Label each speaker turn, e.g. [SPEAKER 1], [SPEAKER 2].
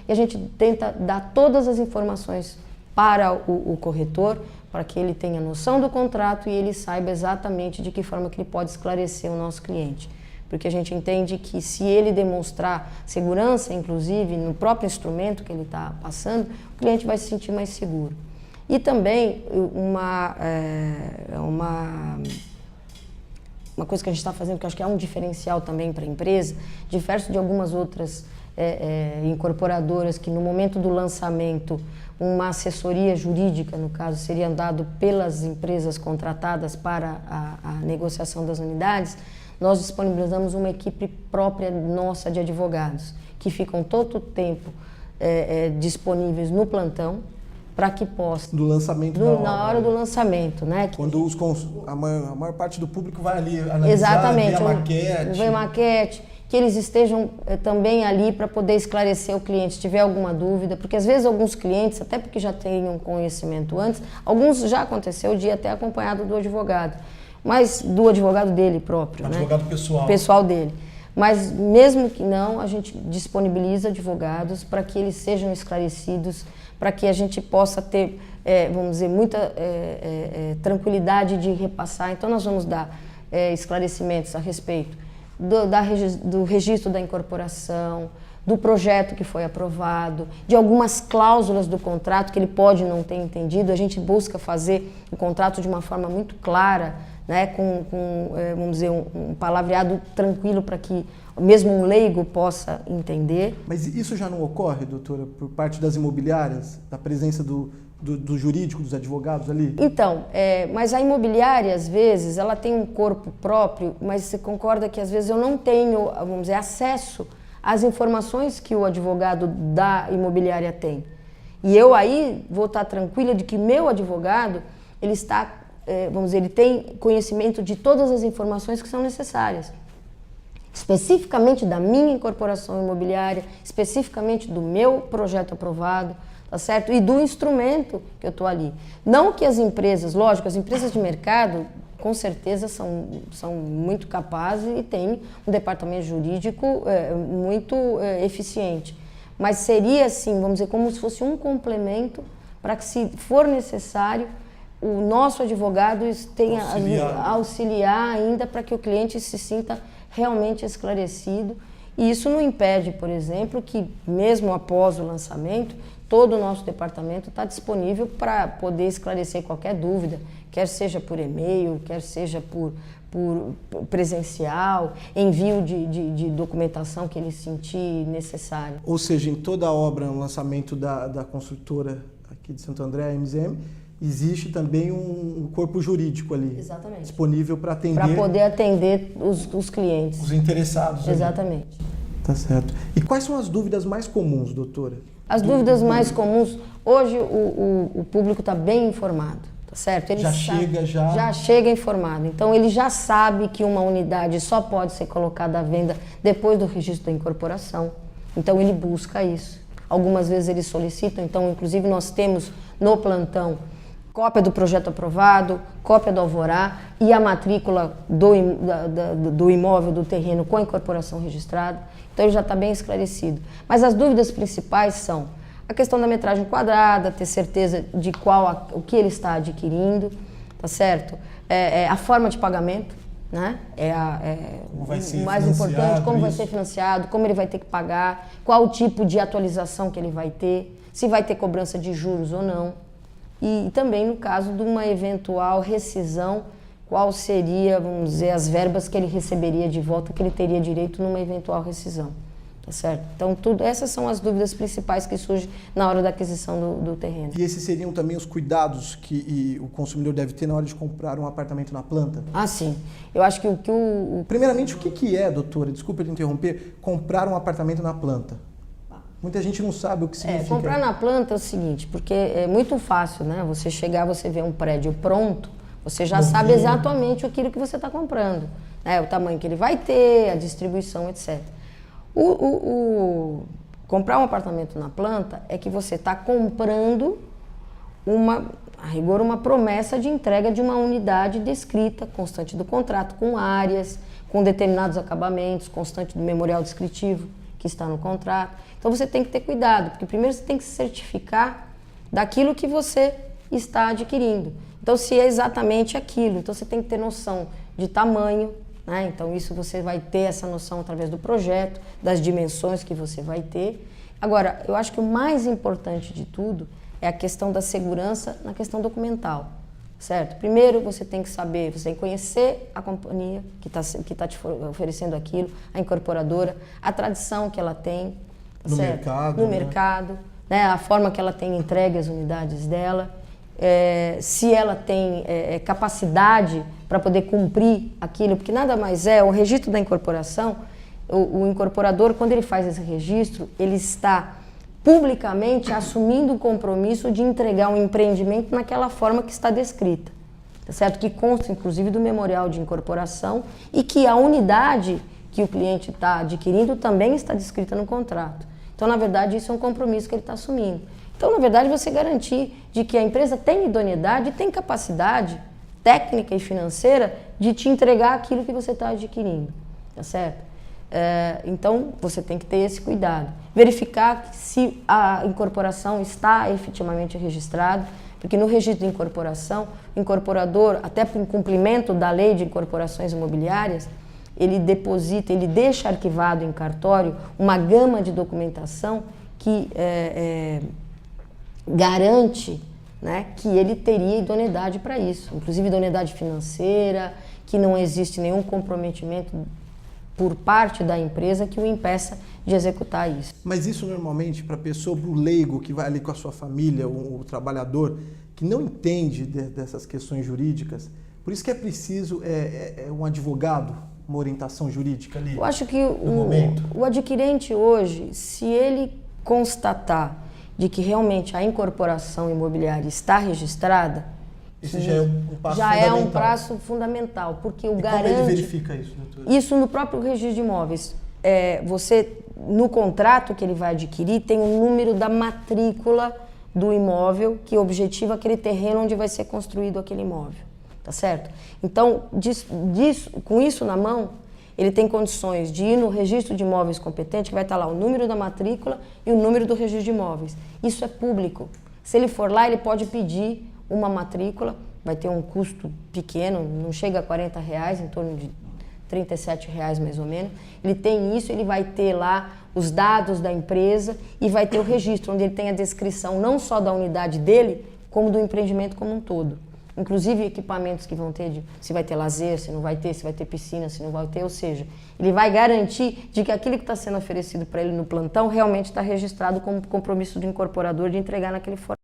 [SPEAKER 1] e a gente tenta dar todas as informações para o corretor, para que ele tenha noção do contrato e ele saiba exatamente de que forma que ele pode esclarecer o nosso cliente. Porque a gente entende que se ele demonstrar segurança, inclusive, no próprio instrumento que ele está passando, o cliente vai se sentir mais seguro. E também uma coisa que a gente está fazendo, que eu acho que é um diferencial também para a empresa, diferente de algumas outras incorporadoras que no momento do lançamento uma assessoria jurídica, no caso, seria dado pelas empresas contratadas para a negociação das unidades, nós disponibilizamos uma equipe própria nossa de advogados, que ficam todo o tempo disponíveis no plantão, para que possa...
[SPEAKER 2] Do lançamento
[SPEAKER 1] na hora do lançamento, né?
[SPEAKER 2] Quando a maior parte do público vai ali analisar,
[SPEAKER 1] exatamente,
[SPEAKER 2] ver a maquete.
[SPEAKER 1] Ver maquete, que eles estejam também ali para poder esclarecer o cliente, se tiver alguma dúvida, porque às vezes alguns clientes, até porque já tenham conhecimento antes, alguns já aconteceu de ir até acompanhado do advogado, mas do advogado dele próprio,
[SPEAKER 2] advogado
[SPEAKER 1] né?
[SPEAKER 2] pessoal.
[SPEAKER 1] Pessoal dele. Mas mesmo que não, a gente disponibiliza advogados para que eles sejam esclarecidos, para que a gente possa ter, vamos dizer, muita tranquilidade de repassar. Então nós vamos dar esclarecimentos a respeito do registro da incorporação, do projeto que foi aprovado, de algumas cláusulas do contrato que ele pode não ter entendido. A gente busca fazer o contrato de uma forma muito clara, né, vamos dizer, um palavreado tranquilo para que mesmo um leigo possa entender.
[SPEAKER 2] Mas isso já não ocorre, doutora, por parte das imobiliárias, da presença do jurídico, dos advogados ali?
[SPEAKER 1] Então, mas a imobiliária, às vezes, ela tem um corpo próprio, mas você concorda que às vezes eu não tenho, vamos dizer, acesso às informações que o advogado da imobiliária tem. E eu aí vou estar tranquila de que meu advogado, ele está, vamos dizer, ele tem conhecimento de todas as informações que são necessárias. Especificamente da minha incorporação imobiliária, especificamente do meu projeto aprovado, tá certo? E do instrumento que eu estou ali. Não que as empresas, lógico, as empresas de mercado, com certeza são muito capazes e têm um departamento jurídico muito eficiente. Mas seria assim, vamos dizer, como se fosse um complemento para que, se for necessário, o nosso advogado tenha auxiliar ainda para que o cliente se sinta realmente esclarecido. E isso não impede, por exemplo, que mesmo após o lançamento, todo o nosso departamento está disponível para poder esclarecer qualquer dúvida, quer seja por e-mail, quer seja por presencial, envio de documentação que ele sentir necessário.
[SPEAKER 2] Ou seja, em toda a obra, no lançamento da construtora aqui de Santo André, a MZM, existe também um corpo jurídico ali.
[SPEAKER 1] Exatamente.
[SPEAKER 2] Disponível para atender...
[SPEAKER 1] Para poder atender os clientes.
[SPEAKER 2] Os interessados.
[SPEAKER 1] Exatamente.
[SPEAKER 2] Ali. Tá certo. E quais são as dúvidas mais comuns, doutora?
[SPEAKER 1] As dúvidas mais comuns, hoje o público está bem informado, tá certo? Ele já chega informado. Então ele já sabe que uma unidade só pode ser colocada à venda depois do registro da incorporação. Então ele busca isso. Algumas vezes eles solicitam, então inclusive nós temos no plantão cópia do projeto aprovado, cópia do alvará e a matrícula do imóvel, do terreno com a incorporação registrada. Então ele já está bem esclarecido. Mas as dúvidas principais são a questão da metragem quadrada, ter certeza de o que ele está adquirindo, tá certo? A forma de pagamento, né? O mais importante, como vai ser financiado, como ele vai ter que pagar, qual o tipo de atualização que ele vai ter, se vai ter cobrança de juros ou não. E também no caso de uma eventual rescisão, qual seria, vamos dizer, as verbas que ele receberia de volta, que ele teria direito numa eventual rescisão, tá certo? Então, essas são as dúvidas principais que surgem na hora da aquisição do terreno.
[SPEAKER 2] E esses seriam também os cuidados que o consumidor deve ter na hora de comprar um apartamento na planta?
[SPEAKER 1] Ah, sim. Eu acho que
[SPEAKER 2] Primeiramente, o que é, doutora, desculpa te interromper, comprar um apartamento na planta? Muita gente não sabe o que significa.
[SPEAKER 1] Comprar na planta é o seguinte, porque é muito fácil, né? Você chegar, você vê um prédio pronto, você já sabe exatamente aquilo que você está comprando, né? O tamanho que ele vai ter, a distribuição, etc. Comprar um apartamento na planta é que você está comprando a rigor, uma promessa de entrega de uma unidade descrita, constante do contrato, com áreas, com determinados acabamentos, constante do memorial descritivo. que está no contrato. Então você tem que ter cuidado, porque primeiro você tem que se certificar daquilo que você está adquirindo. Então se é exatamente aquilo, então você tem que ter noção de tamanho, né? Então isso você vai ter essa noção através do projeto, das dimensões que você vai ter. Agora, eu acho que o mais importante de tudo é a questão da segurança na questão documental, certo? Primeiro você tem que saber, você tem que conhecer a companhia que está te oferecendo aquilo, a incorporadora, a tradição que ela tem,
[SPEAKER 2] no
[SPEAKER 1] certo?
[SPEAKER 2] mercado,
[SPEAKER 1] no
[SPEAKER 2] né?
[SPEAKER 1] mercado, né? A forma que ela tem entregue as unidades dela, se ela tem capacidade para poder cumprir aquilo, porque nada mais é, o registro da incorporação, o incorporador, quando ele faz esse registro, ele está publicamente assumindo o compromisso de entregar um empreendimento naquela forma que está descrita, tá certo? Que consta, inclusive, do memorial de incorporação e que a unidade que o cliente está adquirindo também está descrita no contrato. Então, na verdade, isso é um compromisso que ele está assumindo. Então, na verdade, você garantir de que a empresa tem idoneidade e tem capacidade técnica e financeira de te entregar aquilo que você está adquirindo, tá certo? Então, você tem que ter esse cuidado. Verificar se a incorporação está efetivamente registrada, porque no registro de incorporação, o incorporador, até por cumprimento da lei de incorporações imobiliárias, ele deposita, ele deixa arquivado em cartório uma gama de documentação que garante, né, que ele teria idoneidade para isso, inclusive idoneidade financeira, que não existe nenhum comprometimento por parte da empresa que o impeça de executar isso.
[SPEAKER 2] Mas isso normalmente para a pessoa, para o leigo que vai ali com a sua família, o trabalhador que não entende dessas questões jurídicas, por isso que é preciso um advogado, uma orientação jurídica ali.
[SPEAKER 1] Eu acho que o adquirente hoje, se ele constatar de que realmente a incorporação imobiliária está registrada,
[SPEAKER 2] isso já é um passo
[SPEAKER 1] já
[SPEAKER 2] fundamental.
[SPEAKER 1] É um passo fundamental, porque o garante...
[SPEAKER 2] Como ele verifica isso, doutor?
[SPEAKER 1] Isso no próprio registro de imóveis. Você, no contrato que ele vai adquirir, tem o número da matrícula do imóvel que objetiva aquele terreno onde vai ser construído aquele imóvel, tá certo? Então, com isso na mão, ele tem condições de ir no registro de imóveis competente, que vai estar lá o número da matrícula e o número do registro de imóveis. Isso é público. Se ele for lá, ele pode pedir uma matrícula, vai ter um custo pequeno, não chega a R$40, em torno de R$37 mais ou menos. Ele tem isso, ele vai ter lá os dados da empresa e vai ter o registro, onde ele tem a descrição não só da unidade dele, como do empreendimento como um todo. Inclusive equipamentos que vão ter, se vai ter lazer, se não vai ter, se vai ter piscina, se não vai ter, ou seja, ele vai garantir de que aquilo que está sendo oferecido para ele no plantão realmente está registrado como compromisso do incorporador de entregar naquele formato.